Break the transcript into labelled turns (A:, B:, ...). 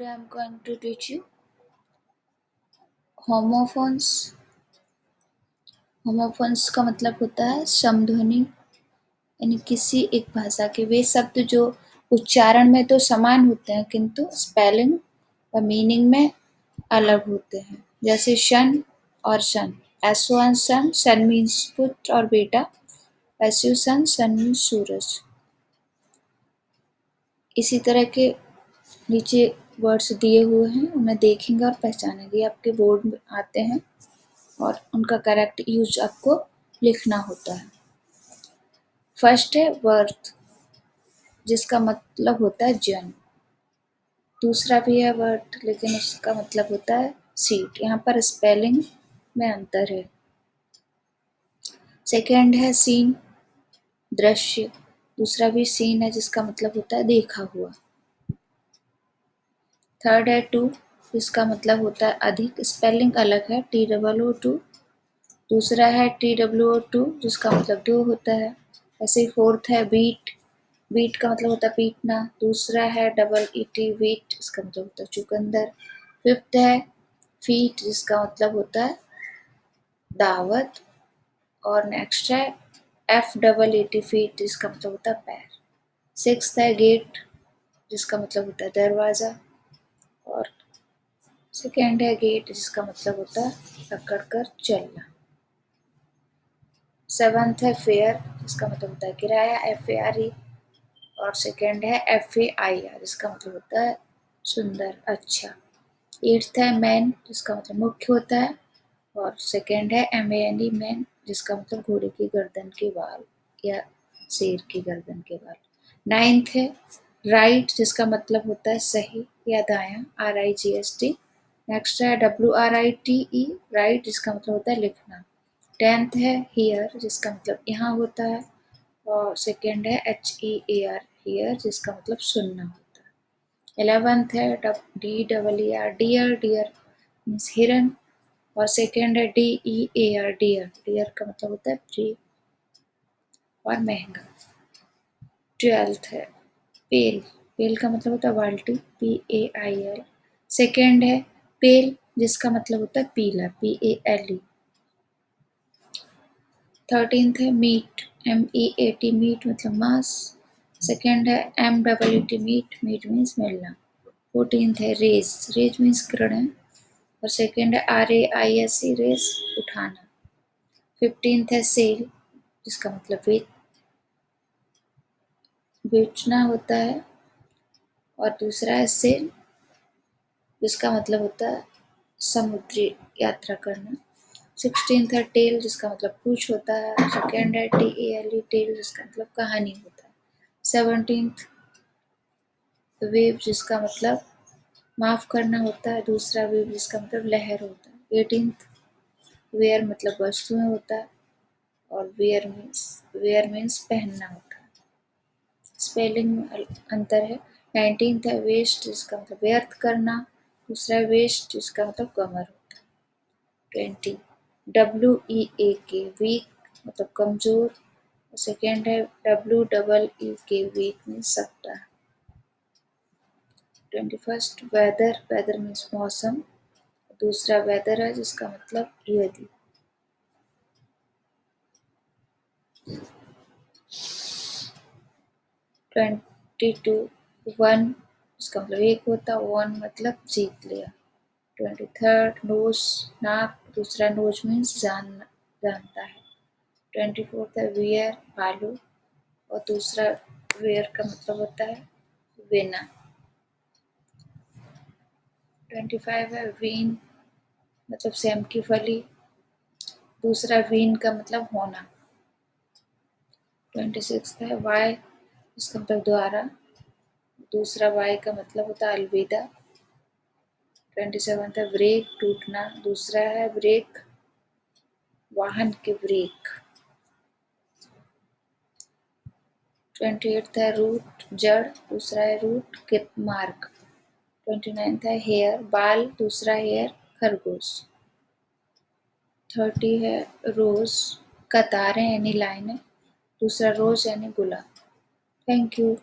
A: Today I am going to teach you homophones. Homophones का मतलब होता है समध्वनि, यानी किसी एक भाषा के वे शब्द जो उच्चारण में तो समान होते हैं किंतु स्पेलिंग व मीनिंग में अलग होते हैं। जैसे सन और सन, एसओएन सन, सन मीन्स पुत्र और बेटा, एसयू सन, सन मीन्स सूरज। इसी तरह के नीचे वर्ड्स दिए हुए हैं, उन्हें देखेंगे और पहचानेंगे। आपके बोर्ड में आते हैं और उनका करेक्ट यूज आपको लिखना होता है। फर्स्ट है बर्थ, जिसका मतलब होता है जन्म। दूसरा भी है बर्थ, लेकिन उसका मतलब होता है सीट। यहाँ पर स्पेलिंग में अंतर है। सेकेंड है सीन, दृश्य। दूसरा भी सीन है, जिसका मतलब होता है देखा हुआ। थर्ड है टू, जिसका मतलब होता है अधिक। स्पेलिंग अलग है, TOO2। दूसरा है TWO2, जिसका मतलब दो होता है। ऐसे ही फोर्थ है बीट, बीट का मतलब होता है पीटना। दूसरा है EET, वीट, इसका मतलब होता है चुकंदर। फिफ्थ है फीट, जिसका मतलब होता है दावत। और नेक्स्ट है FEET, फीट, जिसका मतलब होता है पैर। सिक्स्थ है गेट, जिसका मतलब होता है दरवाज़ा। और सेकेंड है गेट, जिसका मतलब होता है पकड़ कर चलना। सेवंथ है फेयर, जिसका मतलब होता है किराया, FARE। और सेकेंड है FAIR, जिसका मतलब होता है सुंदर, अच्छा। एट्थ है मैन, जिसका मतलब मुख्य होता है। और सेकेंड है MANE, मैन, जिसका मतलब घोड़े की गर्दन के बाल या शेर की गर्दन के बाल। नाइन्थ है राइट, जिसका मतलब होता है सही या दायां, RIGHT। नेक्स्ट है WRITE, राइट, जिसका मतलब होता है लिखना। टेंथ है हियर, जिसका मतलब यहाँ होता है। और सेकेंड है HEAR, हियर, जिसका मतलब सुनना होता है। 11th है DEER, डियर, डियर मीन्स हिरन। और सेकेंड है DEAR, डियर, डियर का मतलब होता है प्रिय और महंगा। 12th है पेल, पेल का मतलब होता है बाल्टी, PAIL। सेकेंड है पेल, जिसका मतलब होता है पीला, PALE। 13th है मीट, MEAT, मीट मतलब मांस। सेकेंड है MEET, मीट, मीट मीन्स मिलना। 14th है रेस, रेस मीन्स किरण। और सेकेंड है RAISE, रेस, उठाना। 15th है सेल, जिसका मतलब बेचना होता है। और दूसरा है सेल, जिसका मतलब होता है समुद्री यात्रा करना। 16th है टेल, जिसका मतलब पूछ होता है। सेकेंड है TALE, टेल, जिसका मतलब कहानी होता है। 17th वेव, जिसका मतलब माफ करना होता है। दूसरा वेव, जिसका मतलब लहर होता है। 18th वेयर, मतलब वस्तुएं होता है। और वेयर मीन्स पहनना होता है। स्पेलिंग में अंतर है। 19th है वेस्ट, जिसका मतलब व्यर्थ करना। दूसरा है वेस्ट, जिसका मतलब कमर होता है। 20 WEAK, वीक, मतलब कमजोर। सेकेंड है WEEK, वीक मीन्स सकता है। 21st वेदर, वेदर मीन्स मौसम। दूसरा वेदर है, जिसका मतलब यदि। 22 वन, इसका मतलब एक होता है। वन मतलब जीत लिया। 23rd नोज, नाक। दूसरा नोज मीन्स जानता है। 24th है वियर, भालू। और दूसरा वेयर का मतलब होता है वेना। 25 है वीन, मतलब सेम की फली। दूसरा वीन का मतलब होना। 26 है वाई, इसका मतलब द्वारा। दूसरा वाई का मतलब होता है अलविदा। 27 है ब्रेक, टूटना। दूसरा है ब्रेक, वाहन के ब्रेक। 28th है रूट, जड़। दूसरा है रूट, मार्ग। 29th है हेयर, बाल। दूसरा हेयर, खरगोश। 30 है रोज, कतारें यानी लाइनें। दूसरा रोज यानी गुलाब। Thank you.